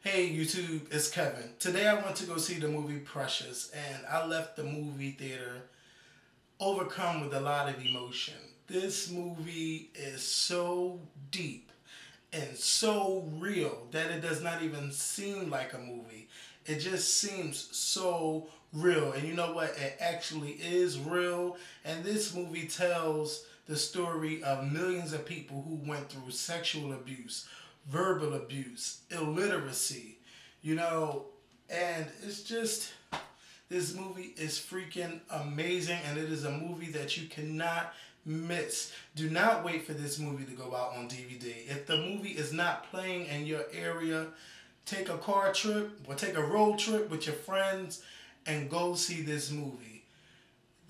Hey YouTube, it's Kevin. Today I went to go see the movie Precious, and I left the movie theater overcome with a lot of emotion. This movie is so deep and so real that it does not even seem like a movie. It just seems so real. And you know what? It actually is real. And this movie tells the story of millions of people who went through sexual abuse, verbal abuse, illiteracy, you know, and it's just, this movie is freaking amazing, and it is a movie that you cannot miss. Do not wait for this movie to go out on DVD. If the movie is not playing in your area, take a car trip or take a road trip with your friends and go see this movie.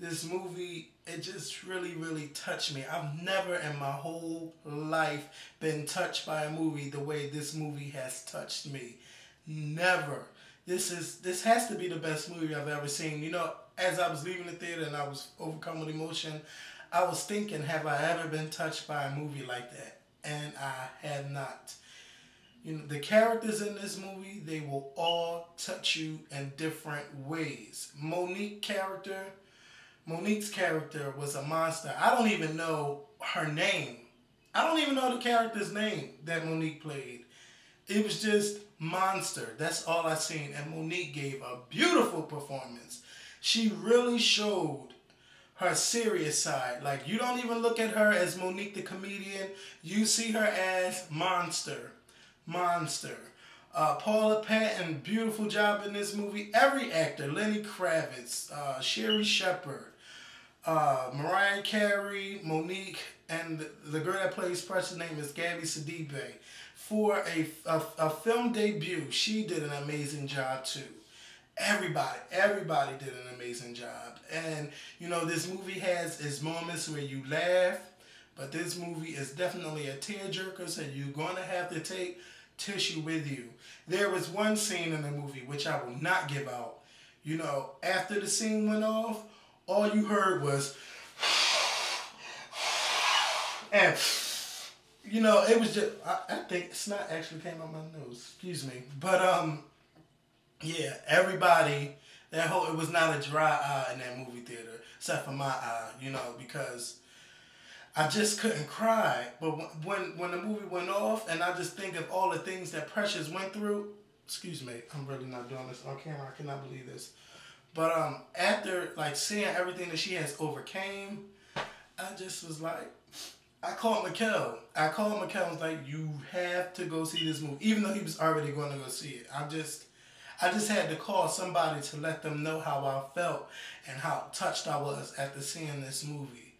This movie, it just really, really touched me. I've never in my whole life been touched by a movie the way this movie has touched me. Never. This has to be the best movie I've ever seen. You know, as I was leaving the theater and I was overcome with emotion, I was thinking, have I ever been touched by a movie like that? And I have not. You know, the characters in this movie, they will all touch you in different ways. Monique's character was a monster. I don't even know her name. I don't even know the character's name that Monique played. It was just monster. That's all I seen. And Monique gave a beautiful performance. She really showed her serious side. Like, you don't even look at her as Monique the comedian. You see her as monster. Monster. Paula Patton, beautiful job in this movie. Every actor, Lenny Kravitz, Sherry Shepherd, Mariah Carey, Monique, and the girl that plays Precious' name is Gabby Sidibe. For a film debut, she did an amazing job too. Everybody did an amazing job. And, you know, this movie has its moments where you laugh, but this movie is definitely a tearjerker, so you're going to have to take tissue with you. There was one scene in the movie, which I will not give out. You know, after the scene went off, all you heard was, and, you know, it was just, I think snot actually came out my nose, excuse me. But, yeah, everybody, it was not a dry eye in that movie theater, except for my eye, you know, because I just couldn't cry. But when the movie went off, and I just think of all the things that Precious went through, excuse me, I'm really not doing this on camera, I cannot believe this. But after, like, seeing everything that she has overcame, I just was like, I called Mikkel. And was like, you have to go see this movie, even though he was already going to go see it. I just had to call somebody to let them know how I felt and how touched I was after seeing this movie.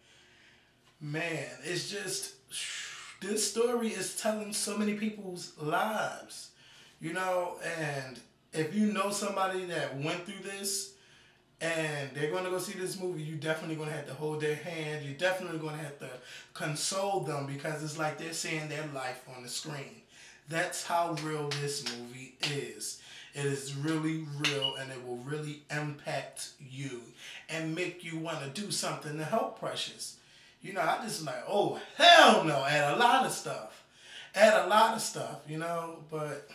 Man, it's just, this story is telling so many people's lives, you know, and if you know somebody that went through this and they're going to go see this movie, you're definitely going to have to hold their hand. You're definitely going to have to console them, because it's like they're seeing their life on the screen. That's how real this movie is. It is really real, and it will really impact you and make you want to do something to help Precious. You know, I just like, oh, hell no, add a lot of stuff, you know, but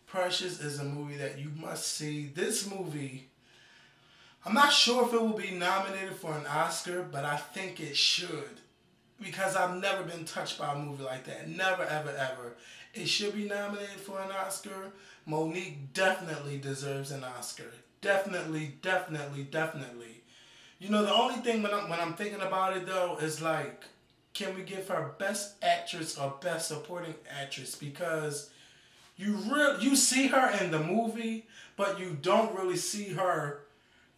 Precious is a movie that you must see. This movie, I'm not sure if it will be nominated for an Oscar, but I think it should, because I've never been touched by a movie like that. Never, ever, ever. It should be nominated for an Oscar. Monique definitely deserves an Oscar. Definitely, definitely, definitely. You know, the only thing when I'm thinking about it, though, is like, can we give her Best Actress or Best Supporting Actress? Because you see her in the movie, but you don't really see her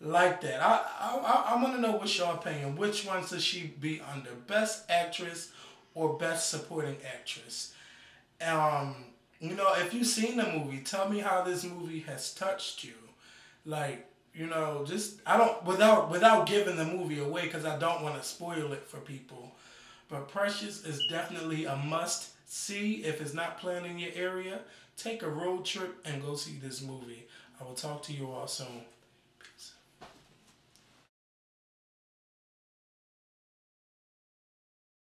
like that. I want to know what's your opinion. Which one should she be under? Best Actress or Best Supporting Actress? You know, if you've seen the movie, tell me how this movie has touched you. Like, you know, just, without giving the movie away, because I don't want to spoil it for people. But Precious is definitely a must see. If it's not playing in your area, take a road trip and go see this movie. I will talk to you all soon.